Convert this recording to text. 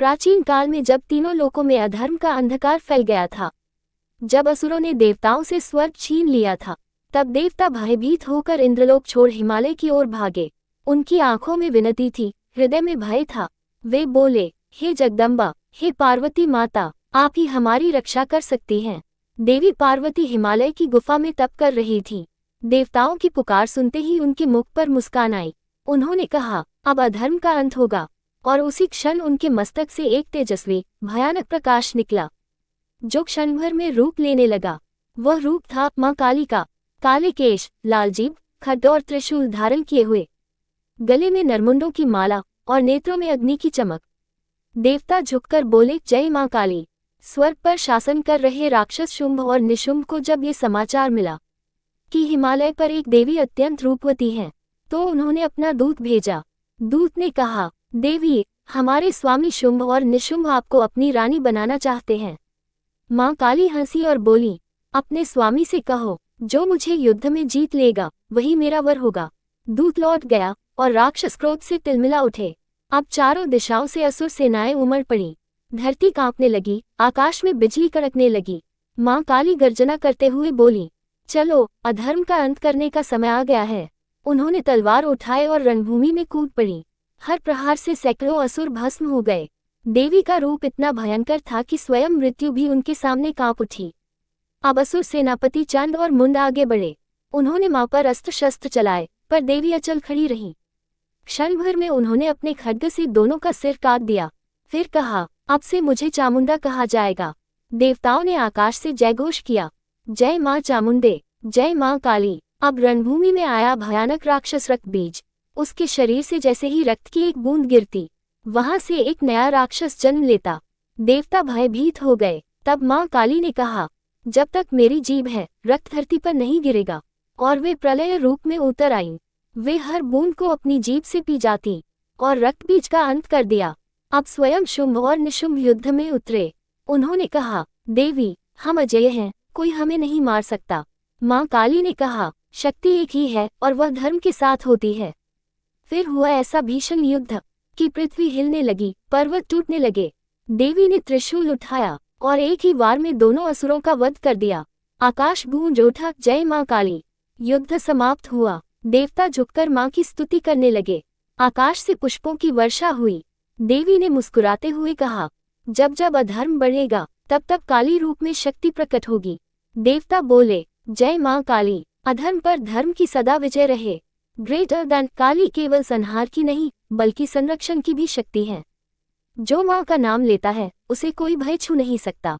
प्राचीन काल में जब तीनों लोकों में अधर्म का अंधकार फैल गया था, जब असुरों ने देवताओं से स्वर्ग छीन लिया था, तब देवता भयभीत होकर इंद्रलोक छोड़ हिमालय की ओर भागे। उनकी आंखों में विनती थी, हृदय में भय था। वे बोले, हे जगदम्बा, हे पार्वती माता, आप ही हमारी रक्षा कर सकती हैं। देवी पार्वती हिमालय की गुफा में तप कर रही थी। देवताओं की पुकार सुनते ही उनके मुख पर मुस्कान आई। उन्होंने कहा, अब अधर्म का अंत होगा। और उसी क्षण उनके मस्तक से एक तेजस्वी भयानक प्रकाश निकला, जो क्षण भर में रूप लेने लगा। वह रूप था मां काली का। काले केश, लाल जीभ, खड्ग और त्रिशूल धारण किए हुए, गले में नरमुंडों की माला और नेत्रों में अग्नि की चमक। देवता झुककर बोले, जय मां काली। स्वर्ग पर शासन कर रहे राक्षस शुंभ और निशुंभ को जब ये समाचार मिला कि हिमालय पर एक देवी अत्यंत रूपवती है, तो उन्होंने अपना दूत भेजा। दूत ने कहा, देवी, हमारे स्वामी शुंभ और निशुंभ आपको अपनी रानी बनाना चाहते हैं। मां काली हंसी और बोली, अपने स्वामी से कहो, जो मुझे युद्ध में जीत लेगा वही मेरा वर होगा। दूत लौट गया और राक्षस क्रोध से तिलमिला उठे। अब चारों दिशाओं से असुर सेनाएं उमड़ पड़ी। धरती कांपने लगी, आकाश में बिजली कड़कने लगी। मां काली गर्जना करते हुए बोली, चलो, अधर्म का अंत करने का समय आ गया है। उन्होंने तलवार उठाए और रणभूमि में कूद पड़ी। हर प्रहार से सैकड़ों असुर भस्म हो गए। देवी का रूप इतना भयंकर था कि स्वयं मृत्यु भी उनके सामने कांप उठी। अब असुर सेनापति चंड और मुंड आगे बढ़े। उन्होंने मां पर अस्त्र शस्त्र चलाए, पर देवी अचल खड़ी रही। क्षण भर में उन्होंने अपने खड्ग से दोनों का सिर काट दिया। फिर कहा, अब से मुझे चामुंडा कहा जाएगा। देवताओं ने आकाश से जयघोष किया, जय मां चामुंडे, जय मां काली। अब रणभूमि में आया भयानक राक्षस रक्त बीज। उसके शरीर से जैसे ही रक्त की एक बूंद गिरती, वहां से एक नया राक्षस जन्म लेता। देवता भयभीत हो गए। तब मां काली ने कहा, जब तक मेरी जीभ है, रक्त धरती पर नहीं गिरेगा। और वे प्रलय रूप में उतर आईं। वे हर बूंद को अपनी जीभ से पी जाती और रक्त बीज का अंत कर दिया। अब स्वयं शुंभ और निशुंभ युद्ध में उतरे। उन्होंने कहा, देवी, हम अजेय हैं, कोई हमें नहीं मार सकता। मां काली ने कहा, शक्ति एक ही है और वह धर्म के साथ होती है। फिर हुआ ऐसा भीषण युद्ध कि पृथ्वी हिलने लगी, पर्वत टूटने लगे। देवी ने त्रिशूल उठाया और एक ही वार में दोनों असुरों का वध कर दिया। आकाश गूंज उठा, जय मां काली। युद्ध समाप्त हुआ। देवता झुककर मां की स्तुति करने लगे। आकाश से पुष्पों की वर्षा हुई। देवी ने मुस्कुराते हुए कहा, जब जब अधर्म बढ़ेगा, तब तब काली रूप में शक्ति प्रकट होगी। देवता बोले, जय मां काली। अधर्म पर धर्म की सदा विजय रहे। ग्रेटर दैन काली केवल संहार की नहीं, बल्कि संरक्षण की भी शक्ति है। जो मां का नाम लेता है, उसे कोई भय छू नहीं सकता।